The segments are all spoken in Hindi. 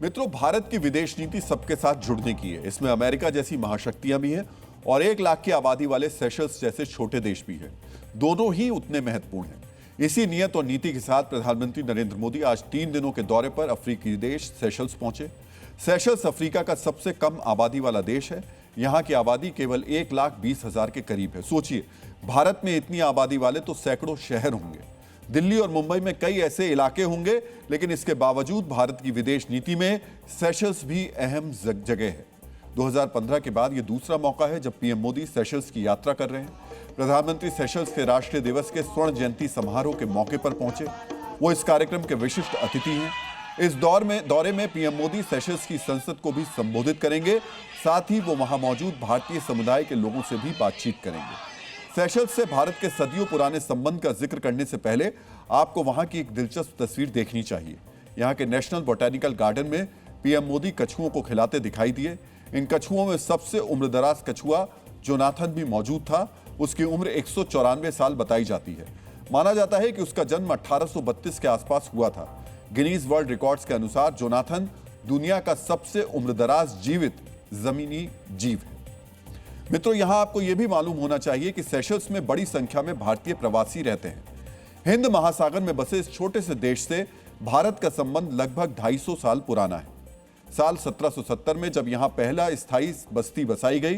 मित्रों, भारत की विदेश नीति सबके साथ जुड़ने की है। इसमें अमेरिका जैसी महाशक्तियां भी हैं और 1 लाख की आबादी वाले सेशल्स जैसे छोटे देश भी हैं। दोनों ही उतने महत्वपूर्ण हैं। इसी नियत और नीति के साथ प्रधानमंत्री नरेंद्र मोदी आज 3 दिनों के दौरे पर अफ्रीकी देश सेशल्स पहुंचे। सेशल्स अफ्रीका का सबसे कम आबादी वाला देश है। यहाँ की आबादी केवल 1,20,000 के करीब है। सोचिए, भारत में इतनी आबादी वाले तो सैकड़ों शहर होंगे। दिल्ली और मुंबई में कई ऐसे इलाके होंगे, लेकिन इसके बावजूद भारत की विदेश नीति में सेशल्स भी अहम जगह है। 2015 के बाद यह दूसरा मौका है जब पीएम मोदी सेशल्स की यात्रा कर रहे हैं। प्रधानमंत्री सेशल्स के राष्ट्रीय दिवस के स्वर्ण जयंती समारोह के मौके पर पहुंचे। वो इस कार्यक्रम के विशिष्ट अतिथि हैं। इस दौरे में पीएम मोदी सेशल्स की संसद को भी संबोधित करेंगे। साथ ही वो वहां मौजूद भारतीय समुदाय के लोगों से भी बातचीत करेंगे। सेशल्स से भारत के सदियों पुराने संबंध का जिक्र करने से पहले आपको वहां की एक दिलचस्प तस्वीर देखनी चाहिए। यहां के नेशनल बोटैनिकल गार्डन में पीएम मोदी कछुओं को खिलाते दिखाई दिए। इन कछुओं में सबसे उम्रदराज कछुआ जोनाथन भी मौजूद था। उसकी उम्र 194 साल बताई जाती है। माना जाता है कि उसका जन्म 1832 के आसपास हुआ था। गिनीज वर्ल्ड रिकॉर्ड्स के अनुसार जोनाथन दुनिया का सबसे उम्रदराज जीवित जमीनी जीव है। मित्रों, यहां आपको यह भी मालूम होना चाहिए कि सेशल्स में बड़ी संख्या में भारतीय प्रवासी रहते हैं। हिंद महासागर में बसे इस छोटे से देश से भारत का संबंध लगभग 250 साल पुराना है। साल 1770 में जब यहां पहला स्थायी बस्ती बसाई गई,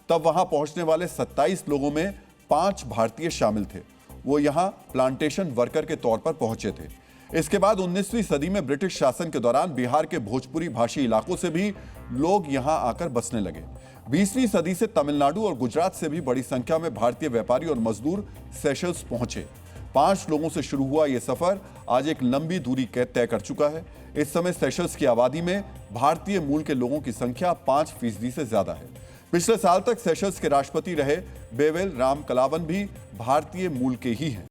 तब वहां पहुंचने वाले 27 लोगों में 5 भारतीय शामिल थे। वो यहां प्लांटेशन वर्कर के तौर पर पहुंचे थे। इसके बाद 19वीं सदी में ब्रिटिश शासन के दौरान बिहार के भोजपुरी भाषी इलाकों से भी लोग यहां आकर बसने लगे। 20वीं सदी से तमिलनाडु और गुजरात से भी बड़ी संख्या में भारतीय व्यापारी और मजदूर सेशल्स पहुंचे। 5 लोगों से शुरू हुआ यह सफर आज एक लंबी दूरी तय कर चुका है। इस समय सेशल्स की आबादी में भारतीय मूल के लोगों की संख्या 5% से ज्यादा है। पिछले साल तक सेशल्स के राष्ट्रपति रहे बेवेल रामकलावन भी भारतीय मूल के ही हैं।